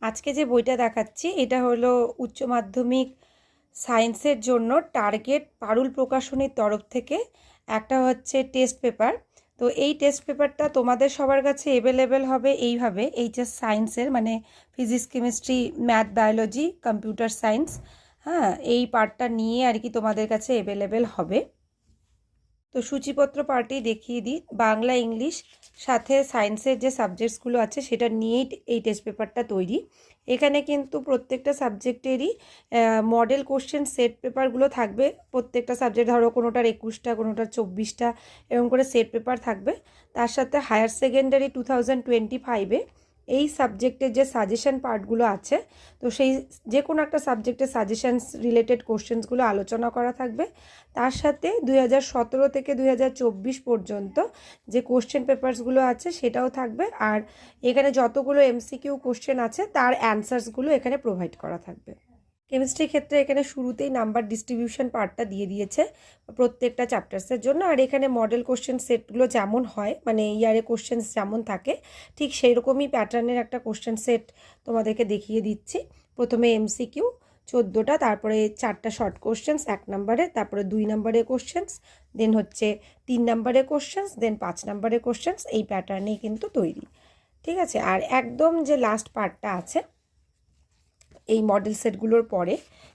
আজকে যে বইটা দেখাচ্ছি এটা হলো উচ্চ মাধ্যমিক সায়েন্সের জন্য টার্গেট পারুল প্রকাশনীর তরফ থেকে একটা হচ্ছে টেস্ট পেপার। তো এই টেস্ট পেপারটা তোমাদের সবার কাছে অ্যাভেলেবেল হবে এইভাবে, এইচএস সায়েন্সের মানে physics, chemistry, math, biology, computer science, হ্যাঁ, এই পার্টটা নিয়ে আর কি তোমাদের কাছে অ্যাভেলেবেল হবে। তো সূচিপত্র পার্টি দেখিয়ে দিই। বাংলা, ইংলিশ সাথে সায়েন্সের যে সাবজেক্টসগুলো আছে সেটা নিয়েই এই টেস্ট পেপারটা তৈরি। এখানে কিন্তু প্রত্যেকটা সাবজেক্টেরই মডেল কোশ্চেন সেট পেপারগুলো থাকবে। প্রত্যেকটা সাবজেক্ট ধরো কোনোটার 21টা, কোনোটার 24টা এরকম করে সেট পেপার থাকবে। তার সাথে হায়ার সেকেন্ডারি 2025-এ এই সাবজেক্টের যে সাজেশন পার্টগুলো আছে, তো সেই যে কোনো একটা সাবজেক্টের সাজেশনস রিলেটেড কোশ্চেন্সগুলো আলোচনা করা থাকবে। তার সাথে 2017 থেকে 2024 পর্যন্ত যে কোশ্চেন পেপারসগুলো আছে সেটাও থাকবে। আর এখানে যতগুলো এমসিকিউ কোশ্চেন আছে তার অ্যান্সার্সগুলো এখানে প্রোভাইড করা থাকবে। কেমিস্ট্রির ক্ষেত্রে এখানে শুরুতেই নাম্বার ডিস্ট্রিবিউশন পার্টটা দিয়ে দিয়েছে প্রত্যেকটা চ্যাপ্টার্সের জন্য। আর এখানে মডেল কোশ্চেন সেটগুলো যেমন হয়, মানে ইয়ারে কোশ্চেন্স যেমন থাকে ঠিক সেই রকমই প্যাটার্নের একটা কোশ্চেন সেট তোমাদেরকে দেখিয়ে দিচ্ছি। প্রথমে এমসিকিউ 14টা, তারপরে 4টা শর্ট কোশ্চেন্স 1 নম্বরে, তারপরে 2 নম্বরে কোশ্চেন্স, দেন হচ্ছে 3 নম্বরে কোশ্চেন্স, দেন 5 নম্বরে কোশ্চেন্স। এই প্যাটার্নেই কিন্তু তৈরি, ঠিক আছে। আর একদম যে লাস্ট পার্টটা আছে এই মডেল সেটগুলোর পরে,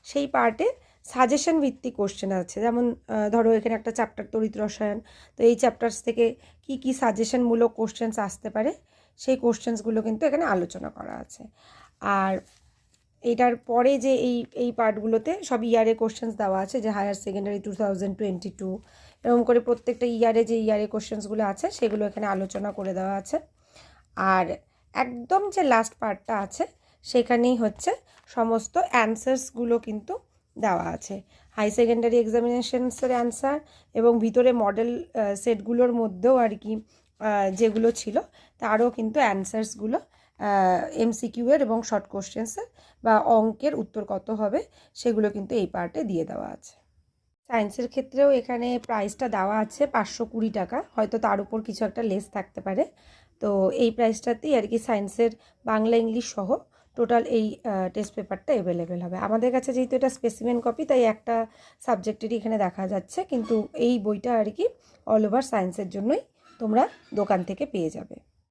সেই পার্টে সাজেশন ভিত্তিক কোশ্চেন আছে। যেমন ধরো এখানে একটা চ্যাপ্টার তড়িৎ রসায়ন, তো এই চ্যাপ্টার্স থেকে কি কি সাজেশনমূলক কোশ্চেন্স আসতে পারে সেই কোশ্চেন্সগুলো কিন্তু এখানে আলোচনা করা আছে। আর এটার পরে যে এই পার্টগুলোতে সব ইয়ারে কোশ্চেন্স দেওয়া আছে, যে হায়ার সেকেন্ডারি 2022 এরকম করে প্রত্যেকটা ইয়ারে যে ইয়ারে কোশ্চেন্সগুলো আছে সেগুলো এখানে আলোচনা করে দেওয়া আছে। আর একদম যে লাস্ট পার্টটা আছে সেখানেই হচ্ছে সমস্ত অ্যান্সার্সগুলো কিন্তু দেওয়া আছে, হাই সেকেন্ডারি এক্সামিনেশনসের অ্যান্সার এবং ভিতরে মডেল সেটগুলোর মধ্যেও আর কি যেগুলো ছিল তারও কিন্তু অ্যান্সার্সগুলো এমসিকিউয়ের এবং শর্ট কোশ্চেন্সের বা অঙ্কের উত্তর কত হবে সেগুলো কিন্তু এই পার্টে দিয়ে দেওয়া আছে। সায়েন্সের ক্ষেত্রেও এখানে প্রাইসটা দেওয়া আছে 520 টাকা, হয়তো তার উপর কিছু একটা লেস থাকতে পারে। তো এই প্রাইসটাতেই আর কি সায়েন্সের বাংলা, ইংলিশ সহ টোটাল এই টেস্ট পেপারটা অ্যাভেলেবেল হবে। আমাদের কাছে যেহেতু এটা স্পেসিমেন কপি, তাই একটা সাবজেক্টেরই এখানে দেখা যাচ্ছে, কিন্তু এই বইটা আর কি অল ওভার সায়েন্সের জন্যই তোমরা দোকান থেকে পেয়ে যাবে।